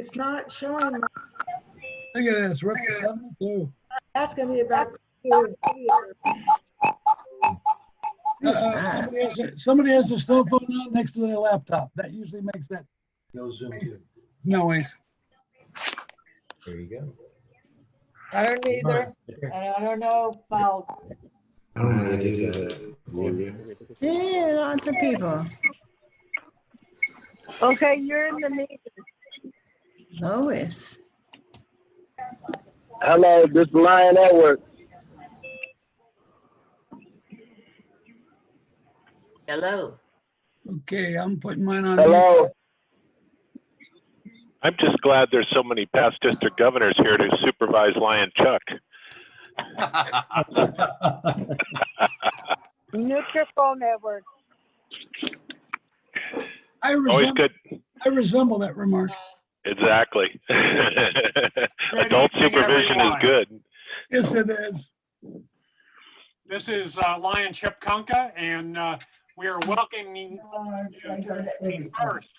It's not showing. Look at this, we're up to 72. Asking me about the Somebody has their cell phone out next to their laptop. That usually makes that No Zoom too. noise. There you go. I don't either, and I don't know about. I don't know how to do that. Yeah, lots of people. Okay, you're in the meeting. Lois. Hello, this is Lion Edward. Hello. Okay, I'm putting mine on. Hello. I'm just glad there's so many past district governors here to supervise Lion Chuck. Mute your phone, Edward. Always good. I resemble that remark. Exactly. Adult supervision is good. Yes, it is. This is Lion Chip Kunka, and we are welcoming the first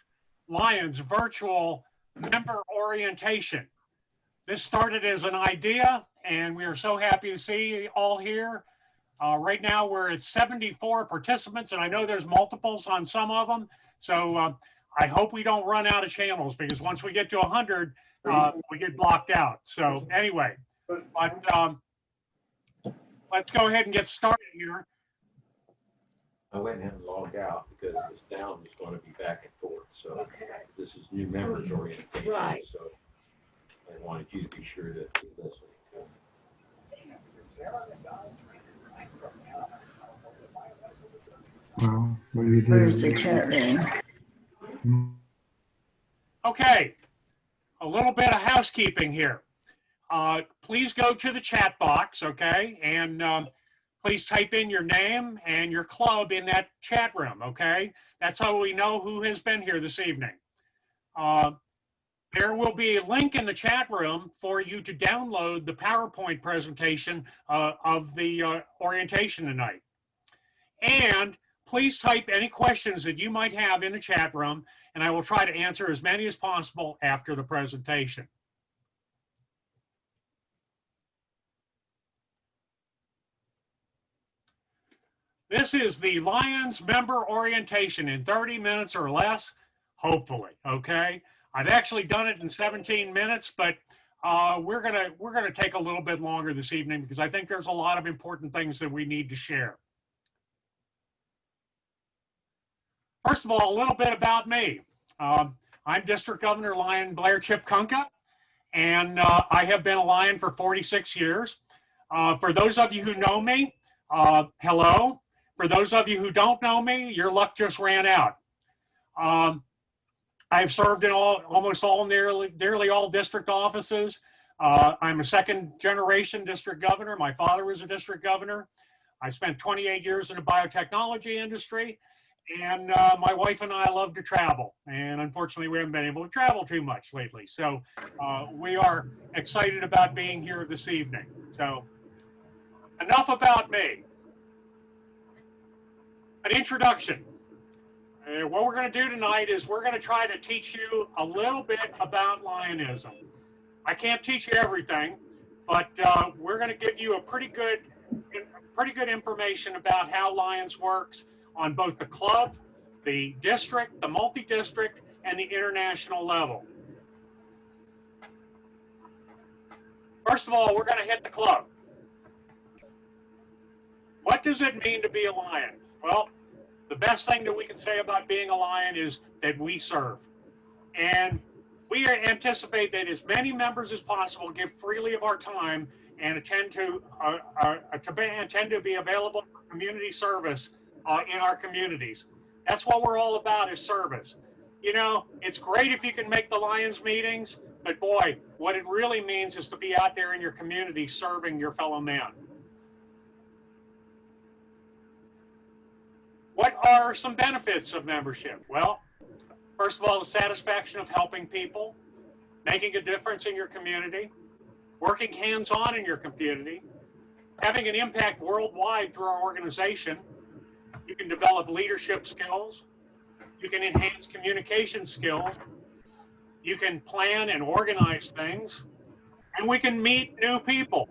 Lions virtual member orientation. This started as an idea, and we are so happy to see you all here. Right now, we're at 74 participants, and I know there's multiples on some of them. So I hope we don't run out of channels, because once we get to 100, we get blocked out. So anyway, but let's go ahead and get started here. I went and logged out because this down is going to be back and forth. So this is new members orientation. Right. So I wanted you to be sure that you're listening. Well, what do you do? Where's the chat room? Okay, a little bit of housekeeping here. Please go to the chat box, okay? And please type in your name and your club in that chat room, okay? That's how we know who has been here this evening. There will be a link in the chat room for you to download the PowerPoint presentation of the orientation tonight. And please type any questions that you might have in the chat room, and I will try to answer as many as possible after the presentation. This is the Lions member orientation in 30 minutes or less, hopefully, okay? I've actually done it in 17 minutes, but we're gonna take a little bit longer this evening because I think there's a lot of important things that we need to share. First of all, a little bit about me. I'm District Governor Lion Blair Chip Kunka, and I have been a Lion for 46 years. For those of you who know me, hello. For those of you who don't know me, your luck just ran out. I've served in almost all nearly all district offices. I'm a second generation district governor. My father was a district governor. I spent 28 years in the biotechnology industry, and my wife and I love to travel. And unfortunately, we haven't been able to travel too much lately. So we are excited about being here this evening. So enough about me. An introduction. What we're going to do tonight is we're going to try to teach you a little bit about Lionism. I can't teach you everything, but we're going to give you a pretty good information about how Lions works on both the club, the district, the multi-district, and the international level. First of all, we're going to hit the club. What does it mean to be a Lion? Well, the best thing that we can say about being a Lion is that we serve. And we anticipate that as many members as possible give freely of our time and intend to be available for community service in our communities. That's what we're all about, is service. You know, it's great if you can make the Lions meetings, but boy, what it really means is to be out there in your community serving your fellow man. What are some benefits of membership? Well, first of all, the satisfaction of helping people, making a difference in your community, working hands-on in your community, having an impact worldwide through our organization. You can develop leadership skills. You can enhance communication skills. You can plan and organize things, and we can meet new people.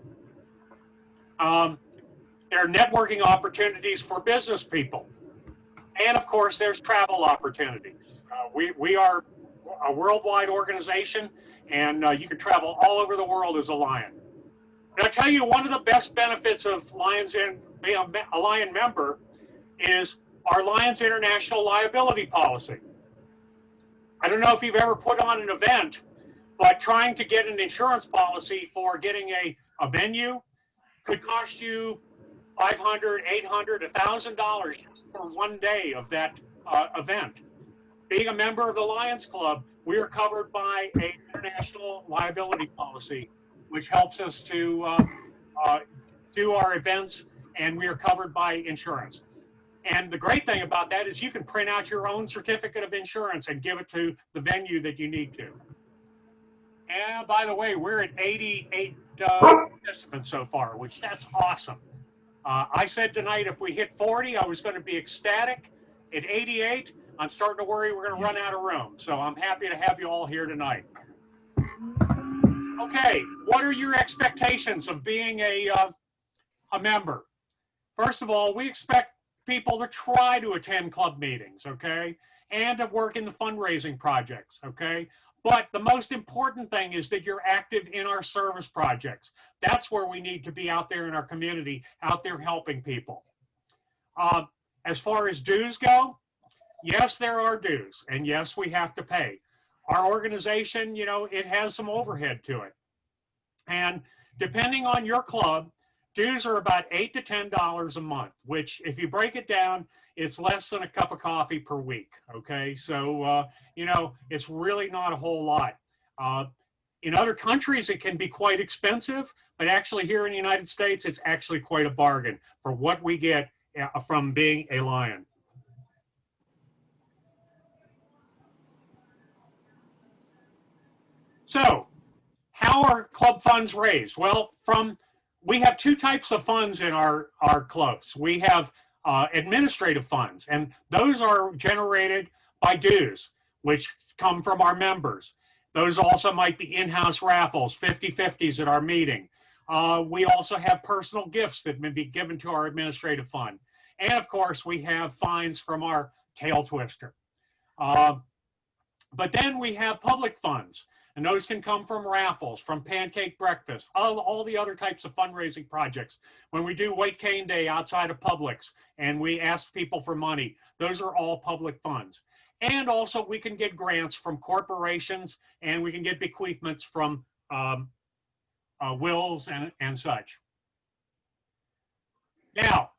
There are networking opportunities for business people. And of course, there's travel opportunities. We are a worldwide organization, and you can travel all over the world as a Lion. And I tell you, one of the best benefits of Lions and being a Lion member is our Lions International Liability Policy. I don't know if you've ever put on an event, but trying to get an insurance policy for getting a venue could cost you $500, $800, $1,000 for one day of that event. Being a member of the Lions Club, we are covered by an international liability policy, which helps us to do our events, and we are covered by insurance. And the great thing about that is you can print out your own certificate of insurance and give it to the venue that you need to. And by the way, we're at 88 participants so far, which that's awesome. I said tonight if we hit 40, I was going to be ecstatic. At 88, I'm starting to worry we're going to run out of room. So I'm happy to have you all here tonight. Okay, what are your expectations of being a member? First of all, we expect people to try to attend club meetings, okay? And to work in the fundraising projects, okay? But the most important thing is that you're active in our service projects. That's where we need to be out there in our community, out there helping people. As far as dues go, yes, there are dues, and yes, we have to pay. Our organization, you know, it has some overhead to it. And depending on your club, dues are about $8 to $10 a month, which if you break it down, it's less than a cup of coffee per week, okay? So, you know, it's really not a whole lot. In other countries, it can be quite expensive, but actually here in the United States, it's actually quite a bargain for what we get from being a Lion. So, how are club funds raised? Well, we have two types of funds in our clubs. We have administrative funds, and those are generated by dues, which come from our members. Those also might be in-house raffles, 50-50s at our meeting. We also have personal gifts that may be given to our administrative fund. And of course, we have fines from our tail twister. But then we have public funds. And those can come from raffles, from pancake breakfast, all the other types of fundraising projects. When we do White Cane Day outside of Publix and we ask people for money, those are all public funds. And also we can get grants from corporations, and we can get bequeathments from wills and such. Now,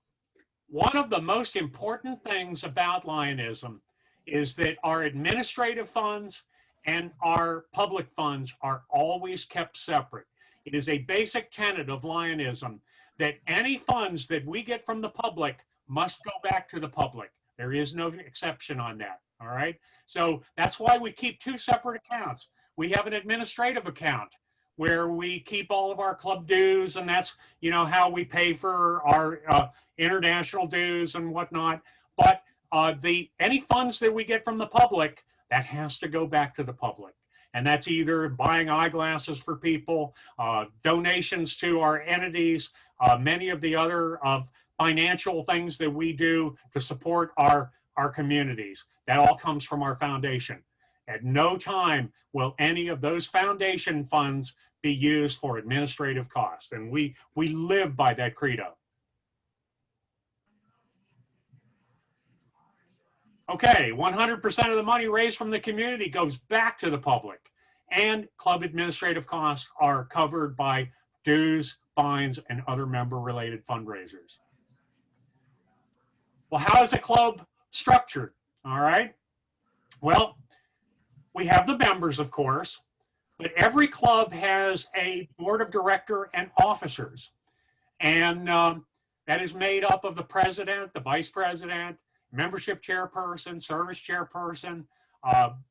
one of the most important things about Lionism is that our administrative funds and our public funds are always kept separate. It is a basic tenet of Lionism that any funds that we get from the public must go back to the public. There is no exception on that, all right? So that's why we keep two separate accounts. We have an administrative account where we keep all of our club dues, and that's, you know, how we pay for our international dues and whatnot. But any funds that we get from the public, that has to go back to the public. And that's either buying eyeglasses for people, donations to our entities, many of the other financial things that we do to support our communities. That all comes from our foundation. At no time will any of those foundation funds be used for administrative costs. And we live by that credo. Okay, 100% of the money raised from the community goes back to the public, and club administrative costs are covered by dues, fines, and other member-related fundraisers. Well, how is a club structured? All right. Well, we have the members, of course, but every club has a board of director and officers, and that is made up of the president, the vice president, membership chairperson, service chairperson,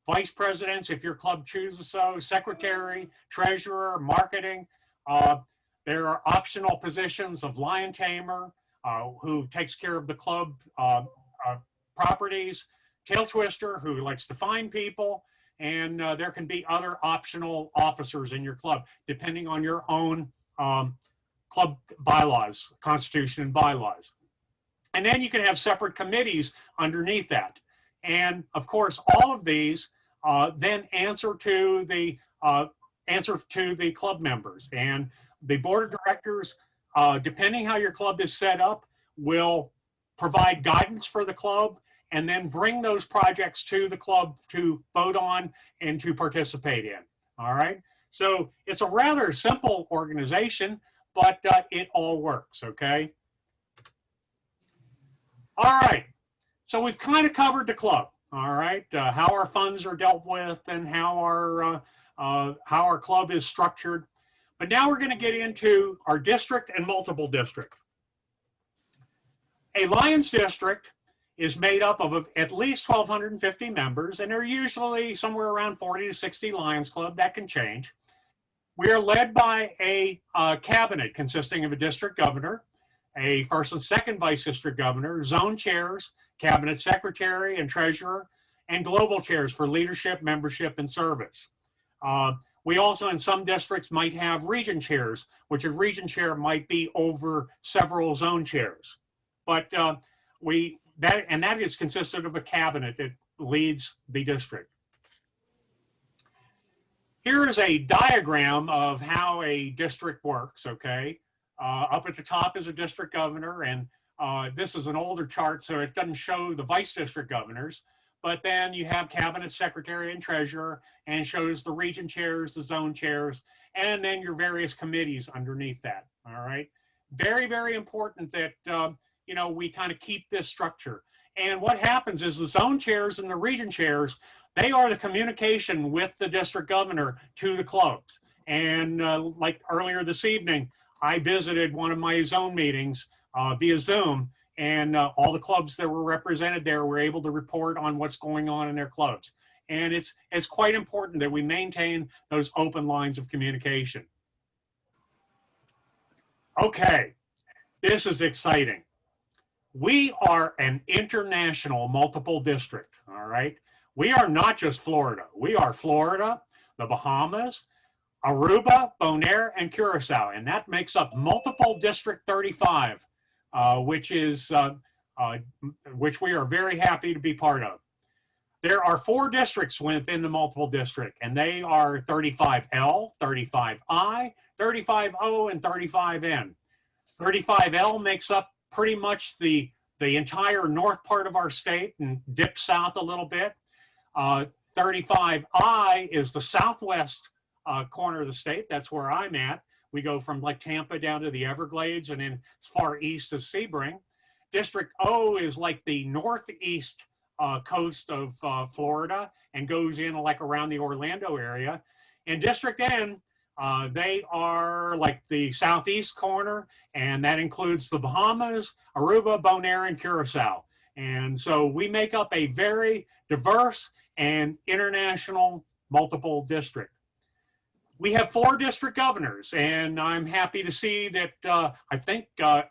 vice presidents, if your club chooses so, secretary, treasurer, marketing. There are optional positions of lion tamer, who takes care of the club properties, tail twister, who likes to find people, and there can be other optional officers in your club, depending on your own club bylaws, constitution and bylaws. And then you can have separate committees underneath that. And of course, all of these then answer to the club members. And the board of directors, depending how your club is set up, will provide guidance for the club and then bring those projects to the club to vote on and to participate in. All right. So it's a rather simple organization, but it all works. Okay. All right. So we've kind of covered the club. All right. How our funds are dealt with and how our club is structured. But now we're going to get into our district and multiple district. A Lions district is made up of at least 1,250 members, and they're usually somewhere around 40 to 60 Lions Club. That can change. We are led by a cabinet consisting of a district governor, a first and second vice district governor, zone chairs, cabinet secretary and treasurer, and global chairs for leadership, membership, and service. We also, in some districts, might have region chairs, which a region chair might be over several zone chairs. But that is consisted of a cabinet that leads the district. Here is a diagram of how a district works, okay? Up at the top is a district governor, and this is an older chart, so it doesn't show the vice district governors, but then you have cabinet secretary and treasurer, and shows the region chairs, the zone chairs, and then your various committees underneath that, all right? Very, very important that, you know, we kind of keep this structure. And what happens is the zone chairs and the region chairs, they are the communication with the district governor to the clubs. And like earlier this evening, I visited one of my zone meetings via Zoom, and all the clubs that were represented there were able to report on what's going on in their clubs. And it's quite important that we maintain those open lines of communication. Okay, this is exciting. We are an international multiple district, all right? We are not just Florida. We are Florida, the Bahamas, Aruba, Bonaire, and Curacao, and that makes up multiple District 35, which we are very happy to be part of. There are 4 districts within the multiple district, and they are 35L, 35I, 35O, and 35N. 35L makes up pretty much the entire north part of our state and dips south a little bit. 35I is the southwest corner of the state. That's where I'm at. We go from like Tampa down to the Everglades and then as far east as Sebring. District O is like the northeast coast of Florida and goes in like around the Orlando area. And District N, they are like the southeast corner, and that includes the Bahamas, Aruba, Bonaire, and Curacao. And so we make up a very diverse and international multiple district. We have 4 district governors, and I'm happy to see that I think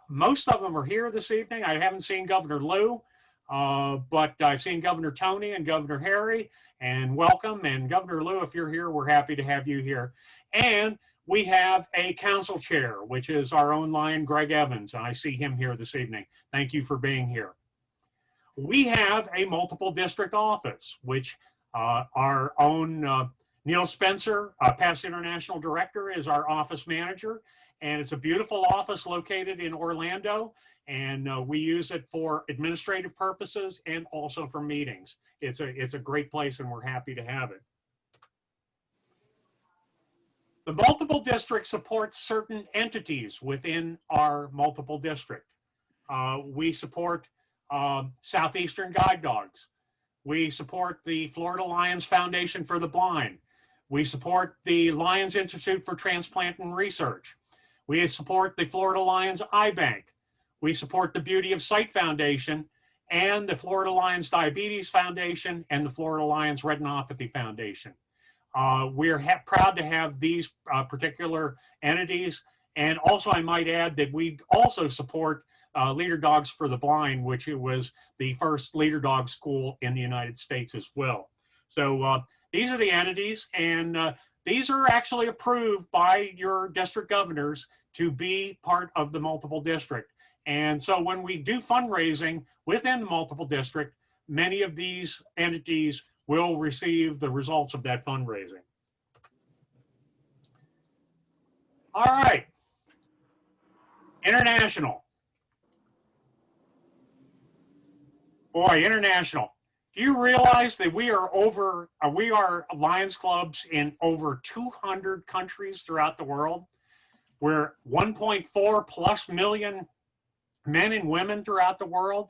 most of them are here this evening. I haven't seen Governor Lou, but I've seen Governor Tony and Governor Harry, and welcome. And Governor Lou, if you're here, we're happy to have you here. And we have a council chair, which is our own Lion, Greg Evans, and I see him here this evening. Thank you for being here. We have a multiple district office, which our own Neil Spencer, past international director, is our office manager, and it's a beautiful office located in Orlando, and we use it for administrative purposes and also for meetings. It's a great place, and we're happy to have it. The multiple district supports certain entities within our multiple district. We support Southeastern Guide Dogs. We support the Florida Lions Foundation for the Blind. We support the Lions Institute for Transplant and Research. We support the Florida Lions Eye Bank. We support the Beauty of Sight Foundation and the Florida Lions Diabetes Foundation and the Florida Lions Retinopathy Foundation. We're proud to have these particular entities. And also I might add that we also support Leader Dogs for the Blind, which it was the first Leader Dog school in the United States as well. So these are the entities, and these are actually approved by your district governors to be part of the multiple district. And so when we do fundraising within the multiple district, many of these entities will receive the results of that fundraising. All right. International. Boy, international. Do you realize that we are Lions clubs in over 200 countries throughout the world? We're 1.4 plus million men and women throughout the world.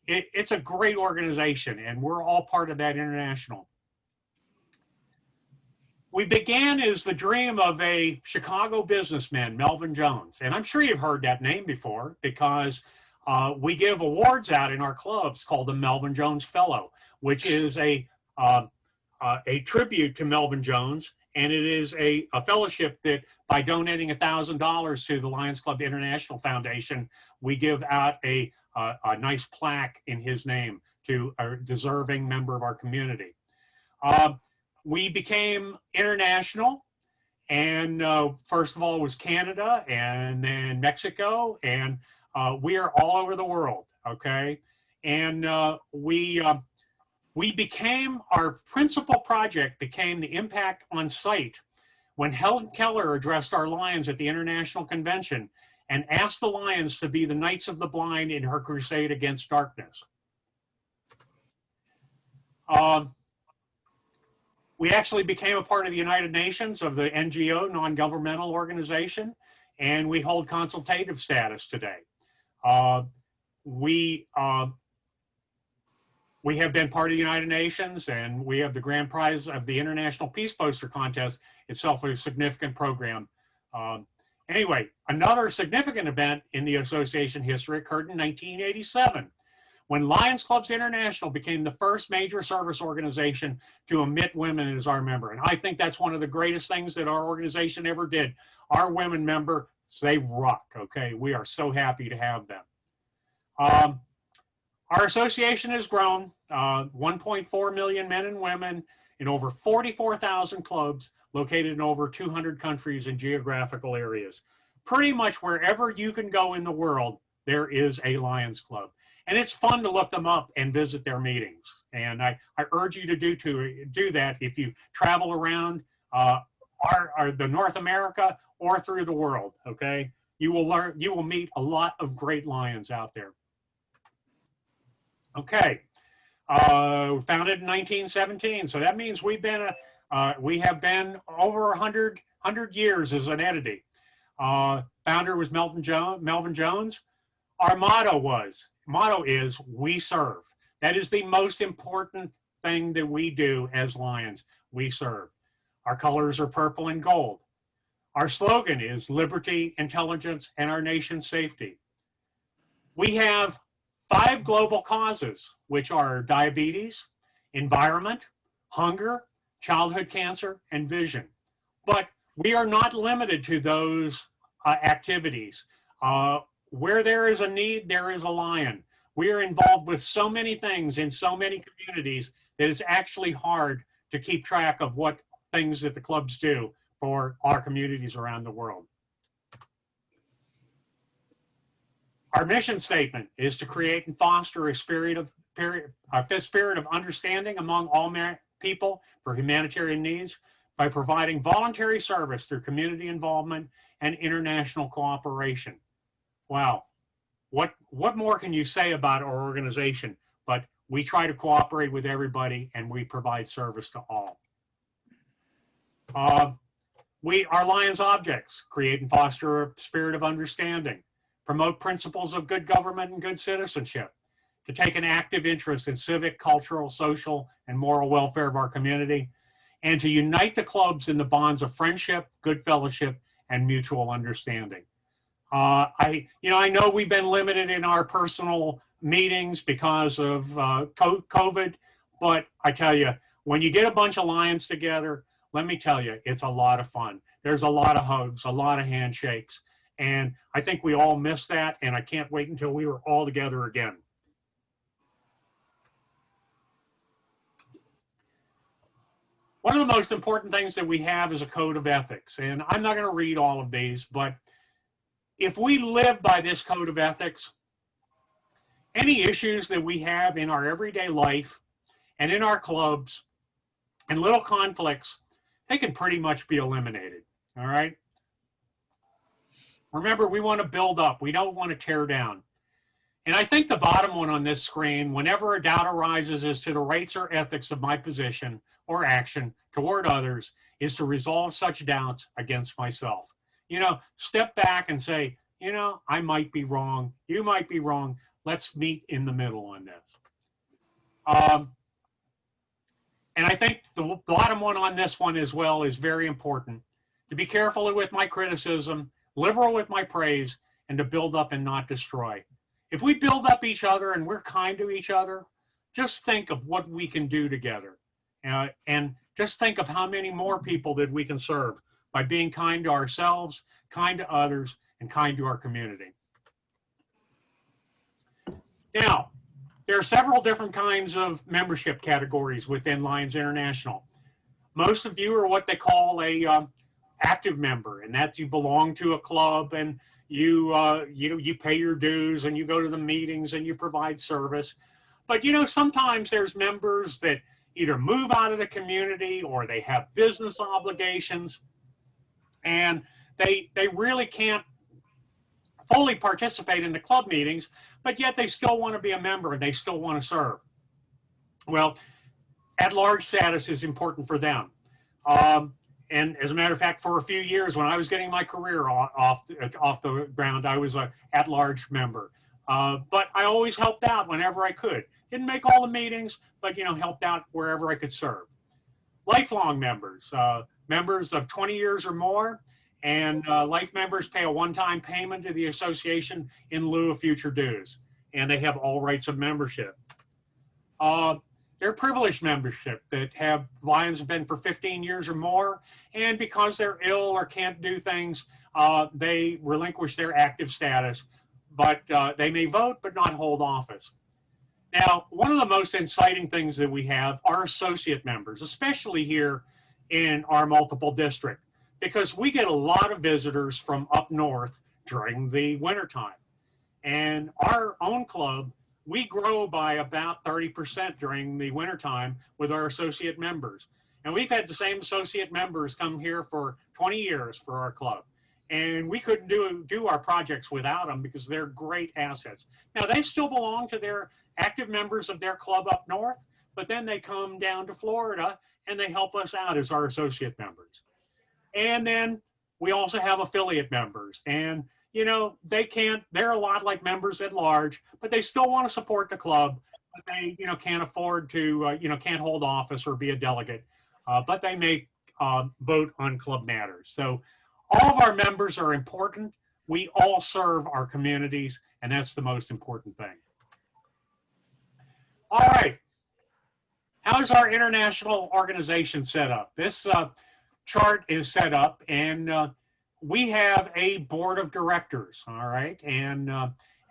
It's a great organization, and we're all part of that international. We began as the dream of a Chicago businessman, Melvin Jones. And I'm sure you've heard that name before because we give awards out in our clubs called the Melvin Jones Fellow, which is a tribute to Melvin Jones. And it is a fellowship that by donating $1,000 to the Lions Club International Foundation, we give out a nice plaque in his name to a deserving member of our community. We became international, and first of all was Canada, and then Mexico, and we are all over the world, okay? And we became, our principal project became the impact on site when Helen Keller addressed our Lions at the International Convention and asked the Lions to be the Knights of the Blind in her crusade against darkness. We actually became a part of the United Nations, of the NGO, non-governmental organization, and we hold consultative status today. We have been part of the United Nations, and we have the grand prize of the International Peace Poster Contest, itself a significant program. Anyway, another significant event in the association history occurred in 1987. When Lions Clubs International became the first major service organization to admit women as our member. And I think that's one of the greatest things that our organization ever did. Our women members, they rock, okay? We are so happy to have them. Our association has grown, 1.4 million men and women in over 44,000 clubs located in over 200 countries and geographical areas. Pretty much wherever you can go in the world, there is a Lions Club. And it's fun to look them up and visit their meetings. And I urge you to do that if you travel around the North America or through the world, okay? You will meet a lot of great Lions out there. Okay, founded in 1917. So that means we have been over 100 years as an entity. Founder was Melvin Jones. Our motto is, we serve. That is the most important thing that we do as Lions. We serve. Our colors are purple and gold. Our slogan is liberty, intelligence, and our nation's safety. We have 5 global causes, which are diabetes, environment, hunger, childhood cancer, and vision. But we are not limited to those activities. Where there is a need, there is a lion. We are involved with so many things in so many communities that it's actually hard to keep track of what things that the clubs do for our communities around the world. Our mission statement is to create and foster a spirit of understanding among all people for humanitarian needs by providing voluntary service through community involvement and international cooperation. Wow, what more can you say about our organization? But we try to cooperate with everybody and we provide service to all. Our Lions objects: create and foster a spirit of understanding, promote principles of good government and good citizenship, to take an active interest in civic, cultural, social, and moral welfare of our community, and to unite the clubs in the bonds of friendship, good fellowship, and mutual understanding. I know we've been limited in our personal meetings because of COVID, but I tell you, when you get a bunch of Lions together, let me tell you, it's a lot of fun. There's a lot of hugs, a lot of handshakes, and I think we all miss that, and I can't wait until we were all together again. One of the most important things that we have is a code of ethics. And I'm not going to read all of these, but if we live by this code of ethics, any issues that we have in our everyday life and in our clubs and little conflicts, they can pretty much be eliminated. All right. Remember, we want to build up. We don't want to tear down. And I think the bottom one on this screen, whenever a doubt arises as to the rights or ethics of my position or action toward others, is to resolve such doubts against myself. You know, step back and say, you know, I might be wrong. You might be wrong. Let's meet in the middle on this. And I think the bottom one on this one as well is very important. To be careful with my criticism, liberal with my praise, and to build up and not destroy. If we build up each other and we're kind to each other, just think of what we can do together. And just think of how many more people that we can serve by being kind to ourselves, kind to others, and kind to our community. Now, there are several different kinds of membership categories within Lions International. Most of you are what they call a active member, and that's you belong to a club and you pay your dues and you go to the meetings and you provide service. But you know, sometimes there's members that either move out of the community or they have business obligations and they really can't fully participate in the club meetings, but yet they still want to be a member and they still want to serve. Well, at-large status is important for them. And as a matter of fact, for a few years when I was getting my career off the ground, I was an at-large member. But I always helped out whenever I could. Didn't make all the meetings, but helped out wherever I could serve. Lifelong members, members of 20 years or more, and life members pay a one-time payment to the association in lieu of future dues, and they have all rights of membership. They're privileged membership that have Lions have been for 15 years or more, and because they're ill or can't do things, they relinquish their active status, but they may vote but not hold office. Now, one of the most inciting things that we have are associate members, especially here in our multiple district, because we get a lot of visitors from up north during the wintertime. And our own club, we grow by about 30% during the wintertime with our associate members. And we've had the same associate members come here for 20 years for our club. And we couldn't do our projects without them because they're great assets. Now, they still belong to their active members of their club up north, but then they come down to Florida and they help us out as our associate members. And then we also have affiliate members. And they're a lot like members at large, but they still want to support the club, but they, can't afford to, can't hold office or be a delegate, but they may vote on club matters. So all of our members are important. We all serve our communities, and that's the most important thing. All right. How is our international organization set up? This chart is set up, and we have a board of directors, all right? And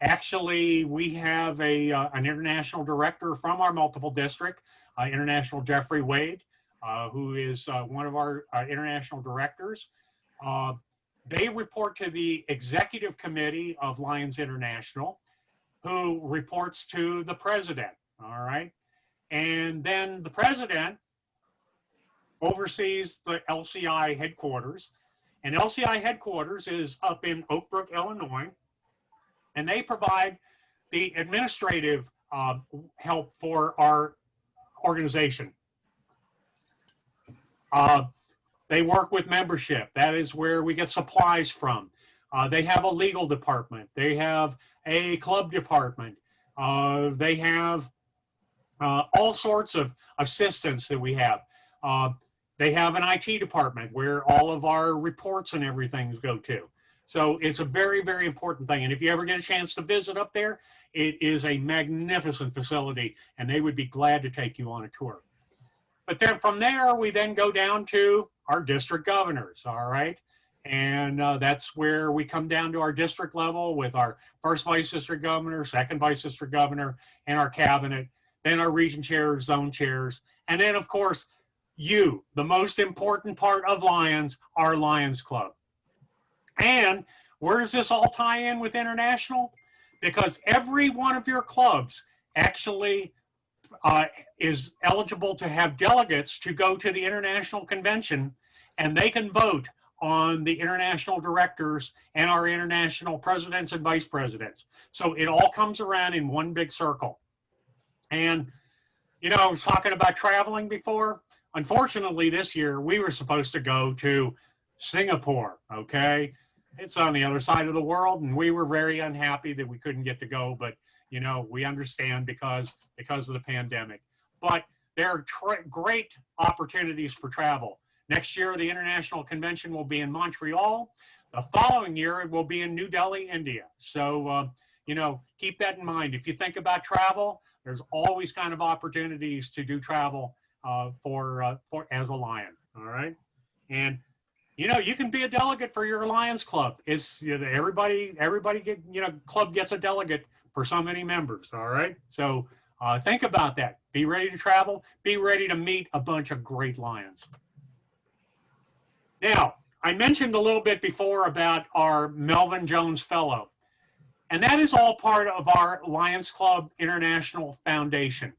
actually, we have an international director from our multiple district, International Jeffrey Wade, who is one of our international directors. They report to the executive committee of Lions International, who reports to the president, all right? And then the president oversees the LCI headquarters. And LCI headquarters is up in Oak Brook, Illinois, and they provide the administrative help for our organization. They work with membership. That is where we get supplies from. They have a legal department. They have a club department. They have all sorts of assistance that we have. They have an IT department where all of our reports and everything go to. So it's a very, very important thing. And if you ever get a chance to visit up there, it is a magnificent facility, and they would be glad to take you on a tour. But then from there, we then go down to our district governors, all right? And that's where we come down to our district level with our first vice district governor, second vice district governor, and our cabinet, then our region chairs, zone chairs, and then, of course, you, the most important part of Lions, our Lions Club. And where does this all tie in with international? Because every one of your clubs actually is eligible to have delegates to go to the international convention, and they can vote on the international directors and our international presidents and vice presidents. So it all comes around in one big circle. And, you know, I was talking about traveling before. Unfortunately, this year we were supposed to go to Singapore, okay? It's on the other side of the world, and we were very unhappy that we couldn't get to go, but, you know, we understand because of the pandemic. But there are great opportunities for travel. Next year, the International Convention will be in Montreal. The following year, it will be in New Delhi, India. So, you know, keep that in mind. If you think about travel, there's always kind of opportunities to do travel for as a Lion, all right? And, you know, you can be a delegate for your Lions Club. It's, you know, everybody club gets a delegate for so many members, all right? So think about that. Be ready to travel. Be ready to meet a bunch of great Lions. Now, I mentioned a little bit before about our Melvin Jones Fellow, and that is all part of our Lions Club International Foundation.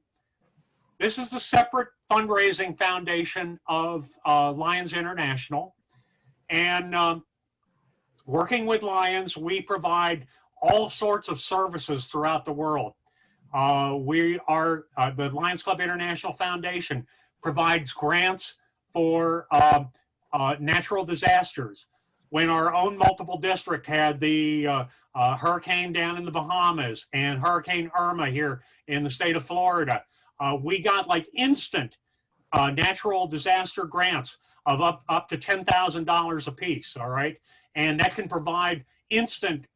This is the separate fundraising foundation of Lions International, and working with Lions, we provide all sorts of services throughout the world. We are, the Lions Club International Foundation provides grants for natural disasters. When our own multiple district had the hurricane down in the Bahamas and Hurricane Irma here in the state of Florida, we got like instant natural disaster grants of up to $10,000 a piece, all right? And that can provide instant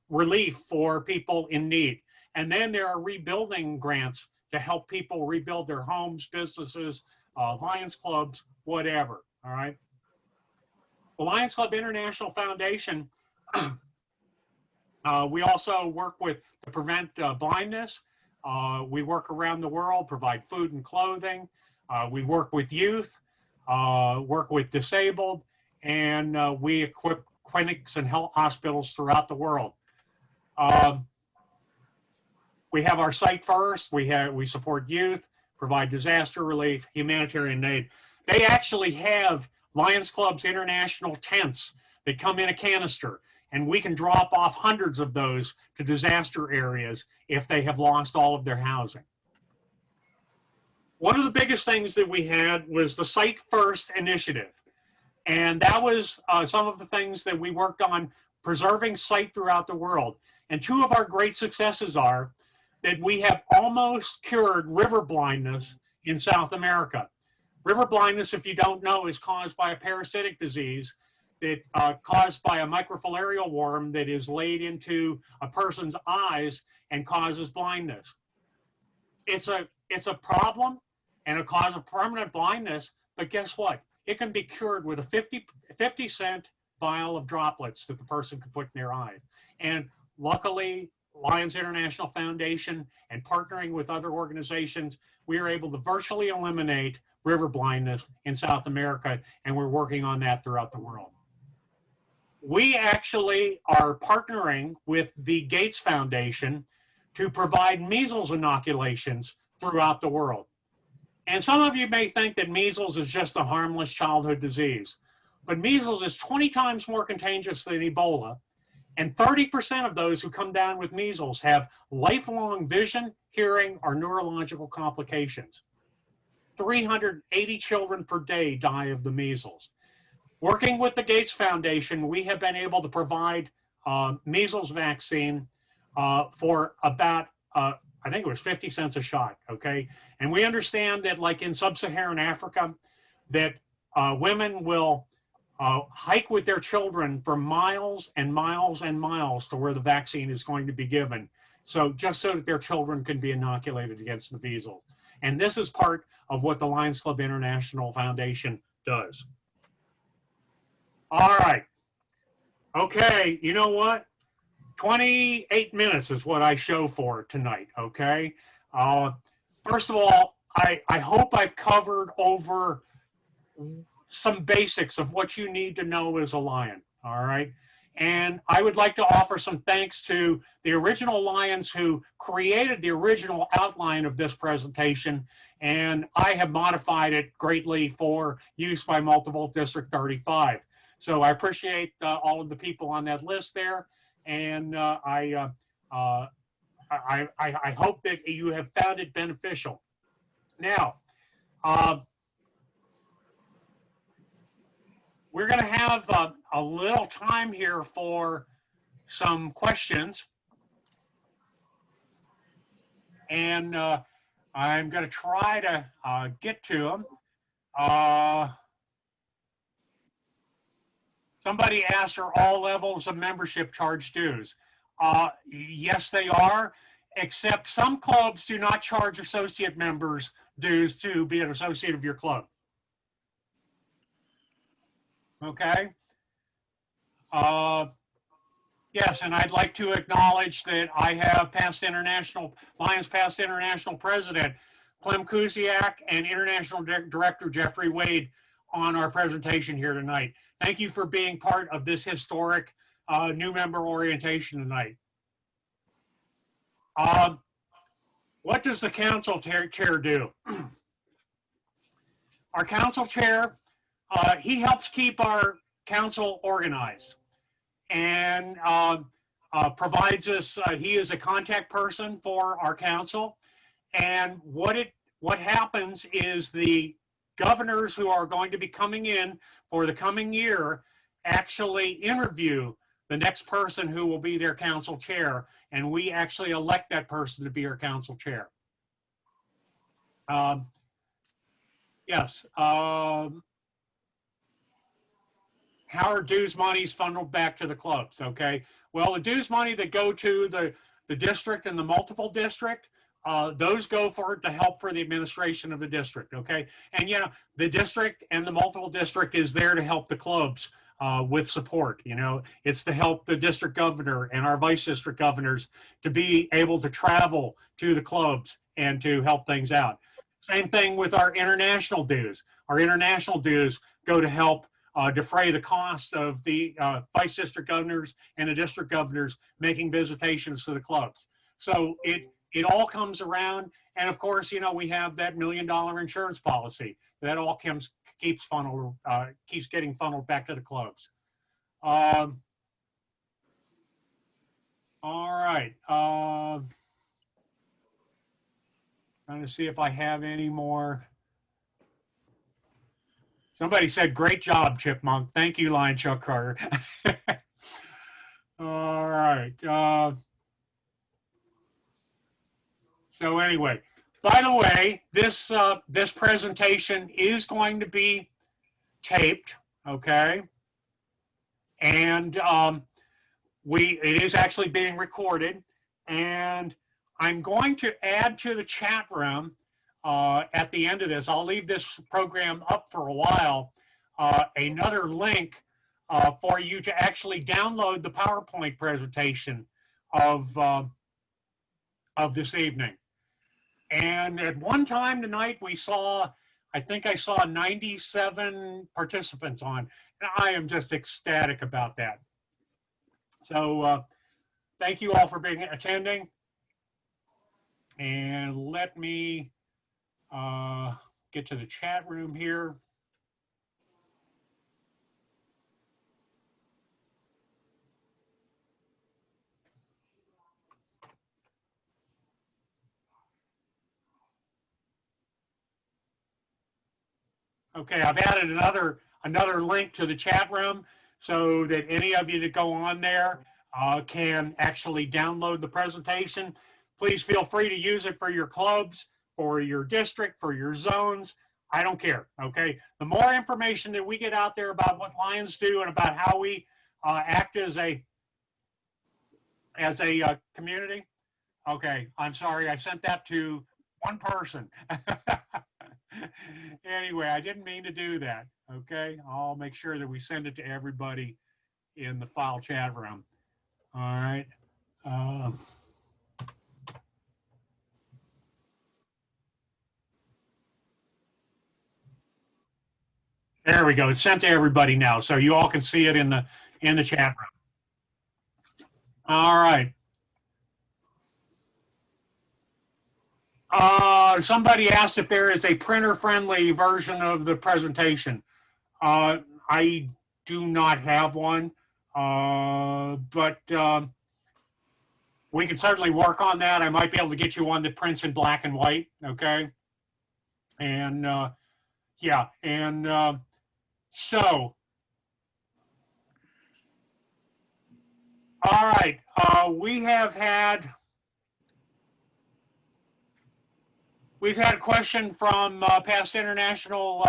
relief for people in need. And then there are rebuilding grants to help people rebuild their homes, businesses, Lions clubs, whatever, all right? The Lions Club International Foundation, we also work to prevent blindness. We work around the world, provide food and clothing. We work with youth, work with disabled, and we equip clinics and health hospitals throughout the world. We have our site first. We support youth, provide disaster relief, humanitarian aid. They actually have Lions Club's international tents that come in a canister, and we can drop off hundreds of those to disaster areas if they have lost all of their housing. One of the biggest things that we had was the Site First initiative. And that was some of the things that we worked on, preserving sight throughout the world. And two of our great successes are that we have almost cured river blindness in South America. River blindness, if you don't know, is caused by a parasitic disease that caused by a microfilarial worm that is laid into a person's eyes and causes blindness. It's a problem and a cause of permanent blindness, but guess what? It can be cured with a 50-cent vial of droplets that the person can put in their eye. And luckily, Lions International Foundation and partnering with other organizations, we are able to virtually eliminate river blindness in South America, and we're working on that throughout the world. We actually are partnering with the Gates Foundation to provide measles inoculations throughout the world. And some of you may think that measles is just a harmless childhood disease, but measles is 20 times more contagious than Ebola, and 30% of those who come down with measles have lifelong vision, hearing, or neurological complications. 380 children per day die of the measles. Working with the Gates Foundation, we have been able to provide measles vaccine for about, I think it was 50 cents a shot, okay? And we understand that like in sub-Saharan Africa, that women will hike with their children for miles and miles and miles to where the vaccine is going to be given. So just so that their children can be inoculated against the measles. And this is part of what the Lions Club International Foundation does. All right. Okay, you know what? 28 minutes is what I show for tonight, okay? First of all, I hope I've covered over some basics of what you need to know as a Lion, all right? And I would like to offer some thanks to the original Lions who created the original outline of this presentation, and I have modified it greatly for use by Multiple District 35. So I appreciate all of the people on that list there, and I hope that you have found it beneficial. Now, we're going to have a little time here for some questions. And I'm going to try to get to them. Somebody asked, are all levels of membership charge dues? Yes, they are, except some clubs do not charge associate members dues to be an associate of your club. Okay. Yes, and I'd like to acknowledge that I have Lions past international president, Clem Kuziak, and international director, Jeffrey Wade, on our presentation here tonight. Thank you for being part of this historic new member orientation tonight. What does the council chair do? Our council chair, he helps keep our council organized and provides us, he is a contact person for our council. And what happens is the governors who are going to be coming in for the coming year actually interview the next person who will be their council chair, and we actually elect that person to be our council chair. Yes. How are dues monies funneled back to the clubs? Okay. Well, the dues money that go to the district and the multiple district, those go to help for the administration of the district. Okay. And, you know, the district and the multiple district is there to help the clubs with support. You know, it's to help the district governor and our vice district governors to be able to travel to the clubs and to help things out. Same thing with our international dues. Our international dues go to help defray the cost of the vice district governors and the district governors making visitations to the clubs. So it all comes around. And of course, you know, we have that $1 million insurance policy that all keeps getting funneled back to the clubs. All right. Trying to see if I have any more. Somebody said, great job, Chipmunk. Thank you, Lion Chuck Carter. All right. So anyway, by the way, this presentation is going to be taped, okay? And it is actually being recorded. And I'm going to add to the chat room at the end of this. I'll leave this program up for a while, another link for you to actually download the PowerPoint presentation of this evening. And at one time tonight, I think I saw 97 participants on, and I am just ecstatic about that. So thank you all for attending. And let me get to the chat room here. Okay, I've added another link to the chat room so that any of you that go on there can actually download the presentation. Please feel free to use it for your clubs, for your district, for your zones. I don't care, okay? The more information that we get out there about what Lions do and about how we act as a community. Okay, I'm sorry, I sent that to one person. Anyway, I didn't mean to do that, okay? I'll make sure that we send it to everybody in the file chat room. All right. There we go. It's sent to everybody now, so you all can see it in the chat room. All right. Somebody asked if there is a printer-friendly version of the presentation. I do not have one, but we can certainly work on that. I might be able to get you one that prints in black and white, okay? And yeah, and so, all right, we've had a question from past international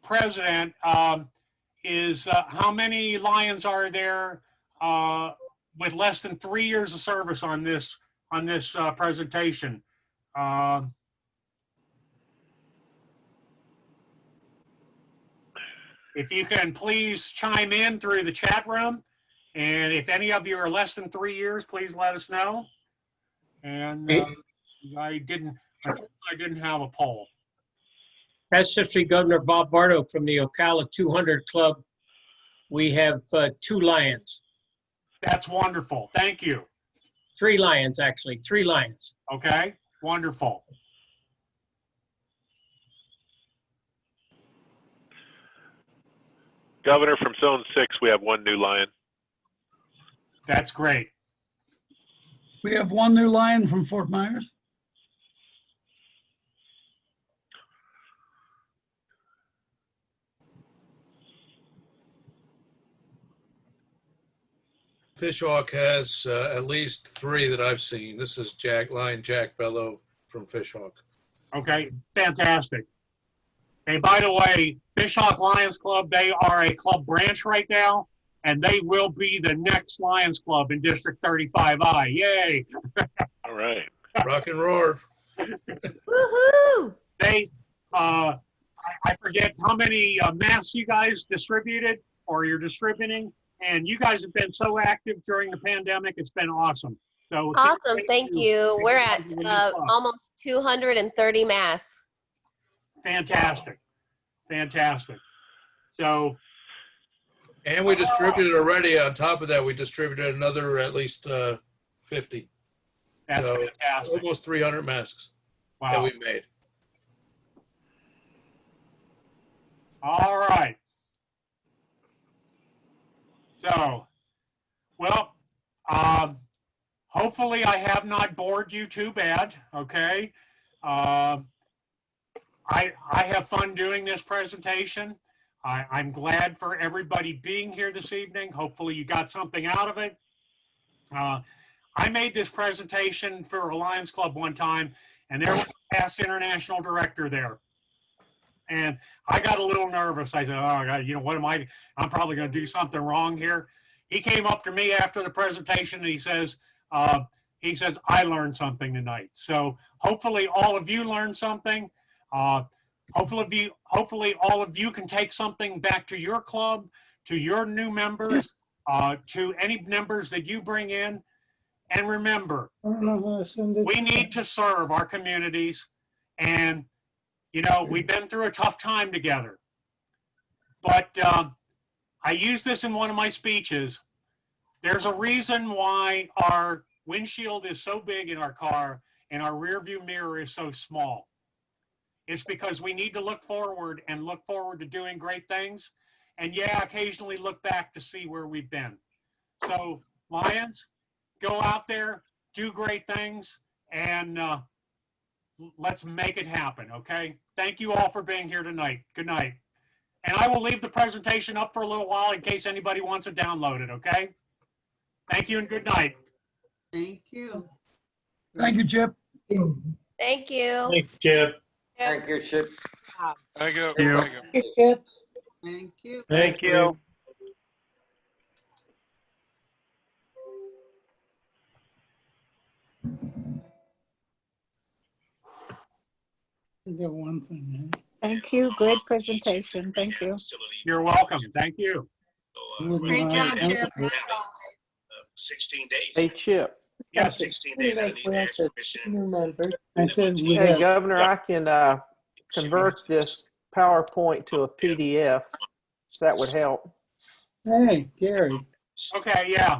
president, is how many Lions are there with less than 3 years of service on this presentation? If you can please chime in through the chat room, and if any of you are less than 3 years, please let us know. And I didn't have a poll. Past history Governor Bob Bardo from the Ocala 200 Club. We have 2 Lions. That's wonderful. Thank you. 3 Lions, actually. 3 Lions. Okay, wonderful. Governor, from Zone 6, we have 1 new Lion. That's great. We have 1 new Lion from Fort Myers. Fishhawk has at least 3 that I've seen. This is Lion Jack Bellow from Fishhawk. Okay, fantastic. And by the way, Fishhawk Lions Club, they are a club branch right now, and they will be the next Lions Club in District 35I. Yay! All right. Rock and roar. Woohoo! They, I forget how many masks you guys distributed or you're distributing, and you guys have been so active during the pandemic. It's been awesome. So awesome. Thank you. We're at almost 230 masks. Fantastic. Fantastic. So. And we distributed already. On top of that, we distributed another at least 50. That's so fantastic. Almost 300 masks wow. that we made. All right. So, well, hopefully I have not bored you too bad, okay? I have fun doing this presentation. I'm glad for everybody being here this evening. Hopefully you got something out of it. I made this presentation for a Lions Club one time, and there was a past international director there. And I got a little nervous. I said, oh, God, you know, what am I'm probably going to do something wrong here. He came up to me after the presentation and he says, I learned something tonight. So hopefully all of you learned something. Hopefully all of you can take something back to your club, to your new members, to any members that you bring in. And remember, we need to serve our communities. And, you know, we've been through a tough time together. But I use this in one of my speeches. There's a reason why our windshield is so big in our car and our rear view mirror is so small. It's because we need to look forward and look forward to doing great things. And yeah, occasionally look back to see where we've been. So Lions, go out there, do great things, and let's make it happen, okay? Thank you all for being here tonight. Good night. And I will leave the presentation up for a little while in case anybody wants to download it, okay? Thank you and good night. Thank you. Thank you, Chip. Thank you. Thanks, Chip. Thank you, Chip. Thank you. Thank you. Chip. Thank you. Thank you. Get one thing. Thank you. Great presentation. Thank you. You're welcome. Thank you. Great job, Chip. 16 days. Hey, Chip. Yes. 16 days. I need action permission. I said, Hey, Governor, I can convert this PowerPoint to a PDF. That would help. Hey, Gary. Okay, yeah.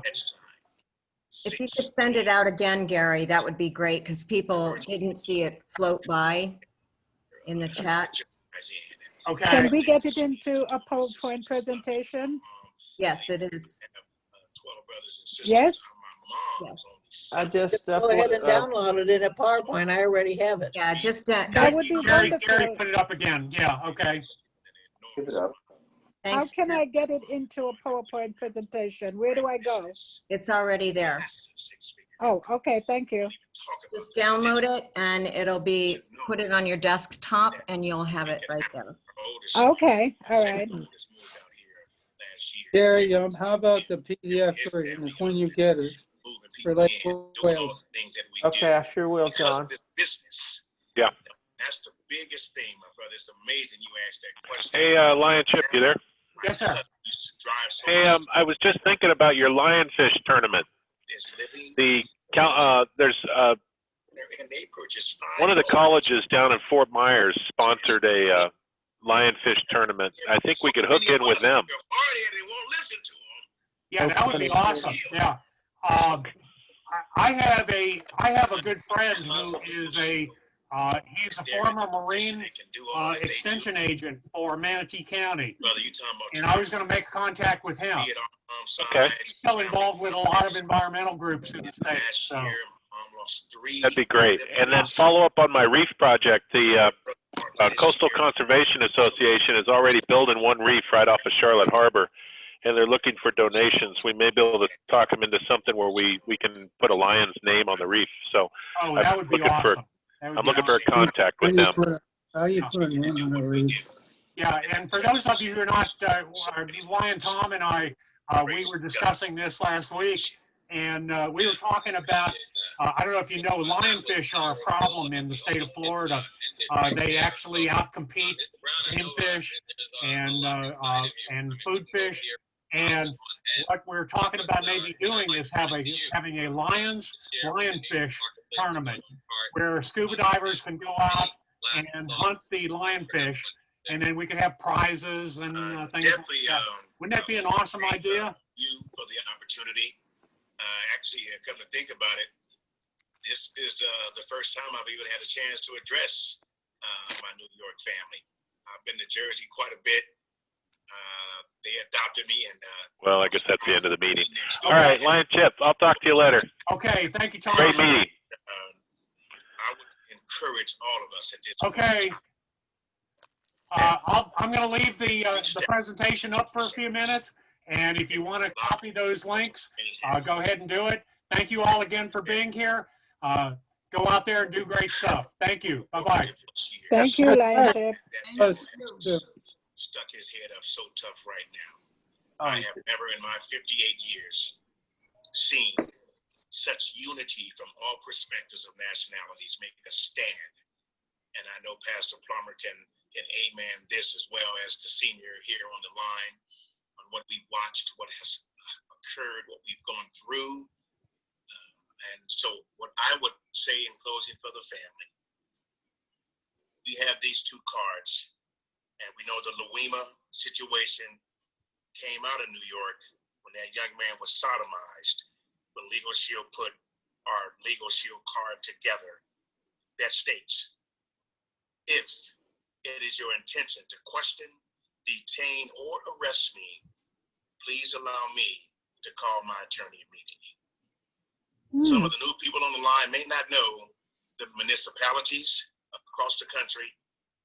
If you could send it out again, Gary, that would be great because people didn't see it float by in the chat. Okay. Can we get it into a PowerPoint presentation? Yes, it is. Yes? Yes. I just Go ahead and download it in a PowerPoint. I already have it. Yeah, just That would be Gary wonderful. put it up again. Yeah, okay. Give it up. How thanks. can I get it into a PowerPoint presentation? Where do I go? It's already there. Oh, okay, thank you. Just download it and it'll be, put it on your desktop and you'll have it right there. Okay, all right. Gary, how about the PDF version of when you get it for Lake Wales? Okay, I sure will, John. Yeah. That's the biggest thing, my brother. It's amazing you asked that question. Hey, Lion Chip, you there? Yes, sir. Hey, I was just thinking about your lionfish tournament. There's one of the colleges down in Fort Myers sponsored a lionfish tournament. I think we could hook in with them. Yeah, that would be awesome. Yeah. I have a good friend who is he's a former Marine extension agent for Manatee County. And I was going to make contact with him. Okay. He's still involved with a lot of environmental groups in the state. So. That'd be great. And then follow up on my reef project. The Coastal Conservation Association is already building one reef right off of Charlotte Harbor, and they're looking for donations. We may be able to talk them into something where we can put a lion's name on the reef. So that would be awesome. I'm looking for a contact with them. How do you put a name on a reef? Yeah, and for those of you who are not, Lion Tom and I, we were discussing this last week, and we were talking about, I don't know if you know, lionfish are a problem in the state of Florida. They actually outcompete game fish and food fish. And what we're talking about maybe doing is having a lionfish tournament where scuba divers can go out and hunt the lionfish, and then we can have prizes and things like that. Wouldn't that be an awesome idea? You for the opportunity. Actually, come to think about it, this is the first time I've even had a chance to address my New York family. I've been to Jersey quite a bit. They adopted me, and well, I guess that's the end of the meeting. All right, Lion Chip, I'll talk to you later. Okay, thank you, Tom. Great meeting. I would encourage all of us at this Okay. I'm going to leave the presentation up for a few minutes, and if you want to copy those links, go ahead and do it. Thank you all again for being here. Go out there and do great stuff. Thank you. Bye-bye. Thank you, Lion Chip. Stuck his head up so tough right now. I have never in my 58 years seen such unity from all perspectives of nationalities make a stand. And I know Pastor Plummer can amen this as well as the senior here on the line on what we watched, what has occurred, what we've gone through. And so what I would say in closing for the family, we have these two cards. And we know the Louima situation came out of New York when that young man was sodomized. When Legal Shield put our Legal Shield card together, that states, if it is your intention to question, detain, or arrest me, please allow me to call my attorney immediately. Some of the new people on the line may not know the municipalities across the country.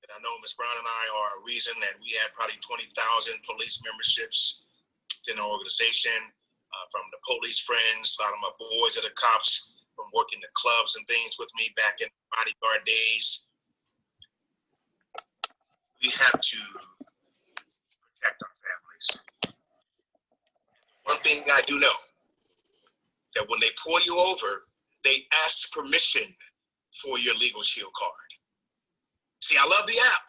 And I know Ms. Brown and I are a reason that we had probably 20,000 police memberships in our organization, from the police friends, a lot of my boys are the cops, from working the clubs and things with me back in bodyguard days. We have to protect our families. One thing I do know, that when they pull you over, they ask permission for your Legal Shield card. See, I love the app.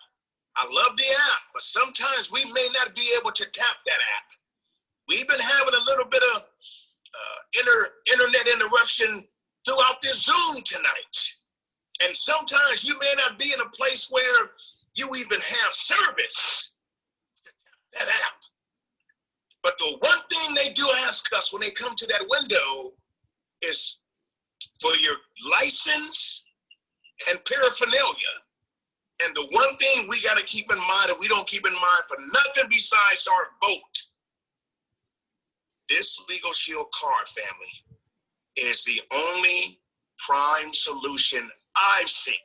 I love the app, but sometimes we may not be able to tap that app. We've been having a little bit of internet interruption throughout this Zoom tonight. And sometimes you may not be in a place where You even have service to tap that app. But the one thing they do ask us when they come to that window is for your license and paraphernalia. And the one thing we got to keep in mind, and we don't keep in mind for nothing besides our vote, this Legal Shield card, family, is the only prime solution I've seen